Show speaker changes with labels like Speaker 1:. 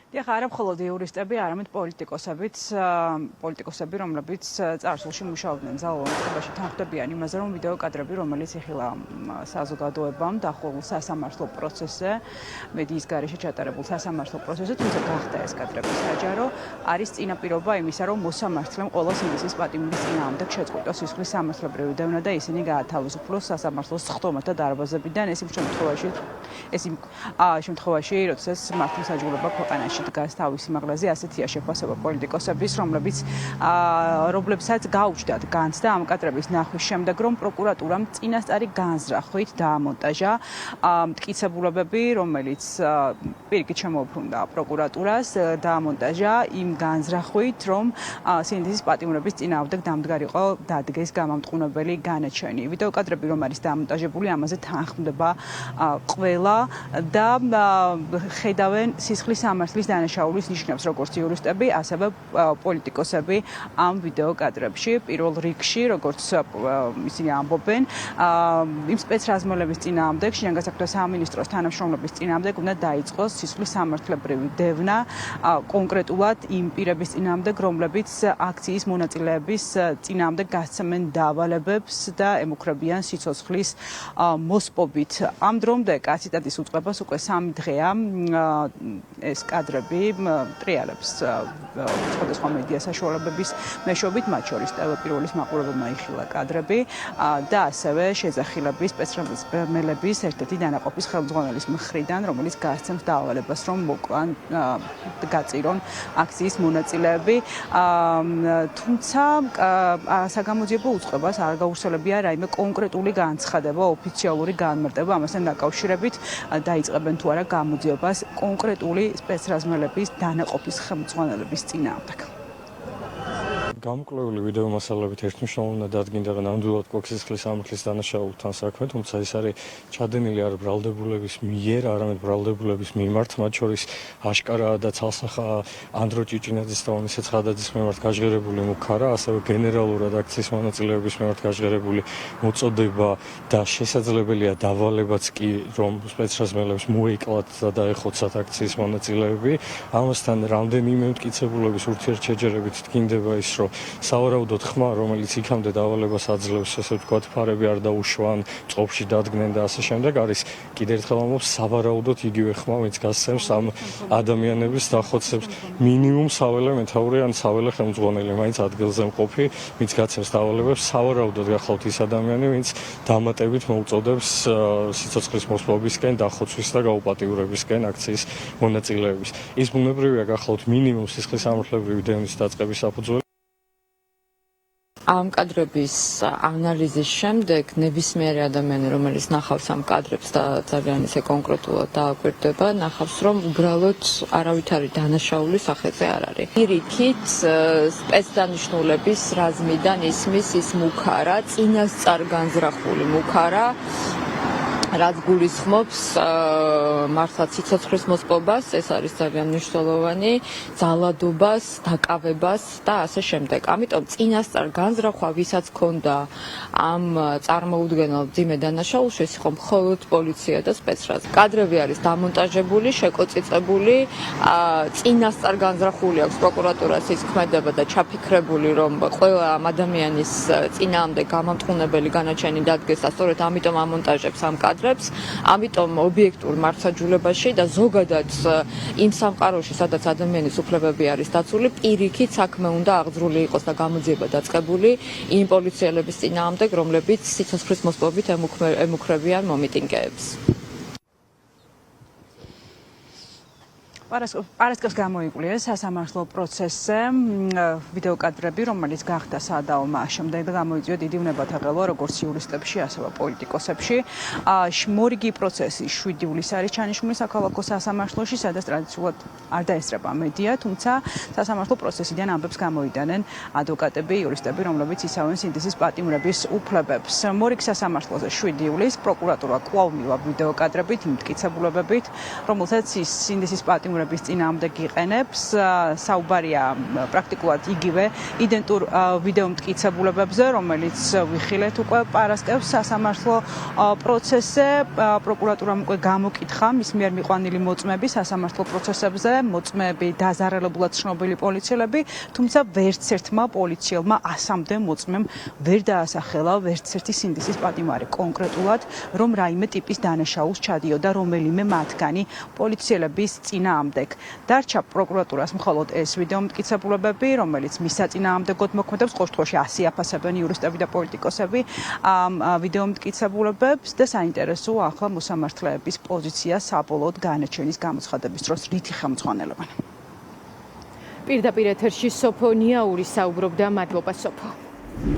Speaker 1: დიახ, არა მხოლოდ იურისტები, არამედ პოლიტიკოსები, რომლებიც წარსულში მუშაობდნენ ძალოვან წრეებში, თანხმდებიან იმაზე, რომ ვიდეო კადრები, რომელიც იხილა საზოგადოებამ დახოვულ სასამართლო პროცესზე, მედიის გარეშე ჩატარებულ სასამართლო პროცესზე, თუმცა გახდა ეს კადრები საჯარო, არის წინაპირობა იმისა, რომ მოსამართლემ ყველა სინდისის პატიმრის წინააღმდეგ შეწყვიტოს სისხლის სამართლებრივი დევნა და ისინი გაათავისუფლოს სასამართლოს ხტომათა დარბაზებიდან. ეს იმ შემთხვევაში, როდესაც მართლმსაჯულება ქვეყანაში დგას თავის სიმაღლეზე, ასეთია შეფასება პოლიტიკოსების, რომლებსაც გაუჩნდათ განცდა ამ კადრების ნახვის შემდეგ, რომ პროკურატურამ წინასწარი განზრახვით დაამონტაჟა მტკიცებულებები, რომელიც პირიქით შემოუბრუნდა პროკურატურას, დაამონტაჟა იმ განზრახვით, რომ სინდისის პატიმრების წინააღმდეგ დამდგარიყო დადგეს გამამტყუნებელი განაჩენი. ვიდეო კადრები, რომ არის დაამონტაჟებული, ამაზე თანხმდება ყველა და ხედავენ სისხლის სამართლის დანაშაულის ნიშნებს, როგორც იურისტები, ასევე პოლიტიკოსები ამ ვიდეო კადრებში. პირველ რიგში, როგორც ისინი ამბობენ, იმ სპეცრაზმელების წინააღმდეგ, შინაგან საქმეთა სამინისტროს თანამშრომლების წინააღმდეგ უნდა დაიწყოს სისხლის სამართლებრივი დევნა, კონკრეტულად იმ პირების წინააღმდეგ, რომლებიც აქციის მონაწილეების წინააღმდეგ გასცემენ დავალებებს და ემუქრებიან სიცოცხლის მოსპობით. ამ დრომდე კაციტატის უწყებას უკვე 3 დღეა ეს კადრები ტრიალებს სხვადასხვა მედია საშუალებების მეშვეობით, მათ შორის ტელეპიროლის მაყურებელმა იხილა კადრები და ასევე შეძახილების სპეცრაზმელების ერთ-ერთი დანაყოფის ხელმძღვანელის მხრიდან, რომელიც გასცემს დავალებას, რომ მოკლან გაწირონ აქციის მონაწილეები. თუმცა საგამოძიებო უწყებას არ გაურსებია რაიმე კონკრეტული განცხადება, ოფიციალური განმარტება ამასთან დაკავშირებით, დაიწყებენ თუ არა გამოძიებას კონკრეტული სპეცრაზმელების დანაყოფის ხელმძღვანელების წინააღმდეგ.
Speaker 2: გამკვლეული ვიდეო მასალებით ერთმნიშვნელოვნად დადგინდა ნამდვილად სისხლის სამართლის დანაშაულთან საქმე, თუმცა ეს არის ჩადენილი არ ბრალდებულების მიერ, არამედ ბრალდებულების მიმართ, მათ შორის აშკარაა და ცალსახა ანდრო ჭიჭინაძის და ონისე ცხადაძის მიმართ გაჟღერებული მუქარა, ასევე გენერალურად აქციის მონაწილეების მიმართ გაჟღერებული მოწოდება და შესაძლებელია დავალებაც კი, რომ სპეცრაზმელებს მოეკლათ და დაეხოცათ აქციის მონაწილეები. ამასთან რამდენიმე მტკიცებულების ურთიერთშეჯერებით დგინდება ის, რომ სავარაუდოდ ხმა, რომელიც იქამდე დავალებას აძლევს, ესე ვთქვათ, ფარები არ დაუშვან, წყობაში დადგნენ და ასე შემდეგ, არის კიდევ ერთხელ ამბობ, სავარაუდოდ იგივე ხმა, ვინც გასცემს ამ ადამიანების დახოცებს. მინიმუმ საველე მეთაური ან საველე ხელმძღვანელი, მაინც ადგილზე მყოფი, ვინც გაცემს დავალებებს, სავარაუდოდ გახლავთ ის ადამიანი, ვინც დამატებით მოუწოდებს სიცოცხლის მოსპობისკენ, დახოცვის და გაუპატიურებისკენ აქციის მონაწილეების. ის ბუნებრივია გახლავთ მინიმუმ სისხლის სამართლებრივი დევნის დაწყების საფუძველი.
Speaker 3: ამ კადრების ანალიზის შემდეგ ნებისმიერი ადამიანი, რომელიც ნახავს ამ კადრებს და ძალიან ისე კონკრეტულად დააკვირდება, ნახავს, რომ უბრალოდ არავითარი დანაშაული სახეზე არ არის. პირიქით სპეცდანიშნულების რაზმიდან ისმის ის მუქარა, წინასწარ განზრახული მუქარა, რაც გულისხმობს მართლაც სიცოცხლის მოსპობას, ეს არის ძალიან მნიშვნელოვანი, ძალადობას, დაკავებას და ასე შემდეგ. ამიტომ წინასწარ განზრახვა, ვისაც ჰქონდა ამ წარმოუდგენელ მძიმე დანაშაულში, ეს იყო მხოლოდ პოლიცია და სპეცრაზმი. კადრები არის დამონტაჟებული, შეკოწიწებული, წინასწარ განზრახული აქვს პროკურატურას ის ქმედება და ჩაფიქრებული, რომ ყველა ამ ადამიანის წინააღმდეგ გამამტყუნებელი განაჩენი დადგეს და სწორედ ამიტომ ამონტაჟებს ამ კადრებს. ამიტომ ობიექტურ მართლმსაჯულებაში და ზოგადად იმ სამყაროში, სადაც ადამიანის უფლებები არის დაცული, პირიქით საქმე უნდა აღძრული იყოს და გამოძიება დაწყებული იმ პოლიციელების წინააღმდეგ, რომლებიც სიცოცხლის მოსპობით ემუქრებიან მომიტინგეებს.
Speaker 1: პარასკევს გამოიკვლია სასამართლო პროცესზე ვიდეო კადრები, რომელიც გახდა სადაო შემდეგ და გამოიწვია დიდი უნებათა ღელვა როგორც იურისტებში, ასევე პოლიტიკოსებში. მორიგი პროცესი 7 ივლისს არის ჩანიშნული საქალაქო სასამართლოში, სადაც ტრადიციულად არ დაესწრება მედია, თუმცა სასამართლო პროცესიდან ამბებს გამოიტანენ ადვოკატები, იურისტები, რომლებიც იცავენ სინდისის პატიმრების უფლებებს. მორიგ სასამართლოზე 7 ივლისს პროკურატურა კვლავ მივა ვიდეო კადრებით, იმ მტკიცებულებებით, რომელსაც სინდისის პატიმრების პარტნიორების წინააღმდეგ იყენებს. საუბარია პრაქტიკულად იგივე იდენტურ ვიდეო მტკიცებულებებზე, რომელიც ვიხილეთ უკვე პარასკევს სასამართლო პროცესზე. პროკურატურამ უკვე გამოკითხა მის მიერ მიყვანილი მოწმეები სასამართლო პროცესებზე, მოწმეები დაზარალებულად ცნობილი პოლიციელები, თუმცა ვერც ერთმა პოლიციელმა ასამდე მოწმემ ვერ დაასახელა ვერც ერთი სინდისის პატიმარი კონკრეტულად, რომ რაიმე ტიპის დანაშაულს ჩადიოდა რომელიმე მათგანი პოლიციელების წინააღმდეგ. დარჩა პროკურატურას მხოლოდ ეს ვიდეო მტკიცებულებები, რომელიც მის საწინააღმდეგოდ მოქმედებს, ყოველ შემთხვევაში 100 აფასებენ იურისტები და პოლიტიკოსები ამ ვიდეო მტკიცებულებებს და საინტერესოა ახლა მოსამართლეების პოზიცია საბოლოოდ განაჩენის გამოცხადების დროს რითი ხელმძღვანელობენ.
Speaker 4: პირდაპირ ეთერში სოფო ნიაური საუბრობდა. მადლობა სოფო.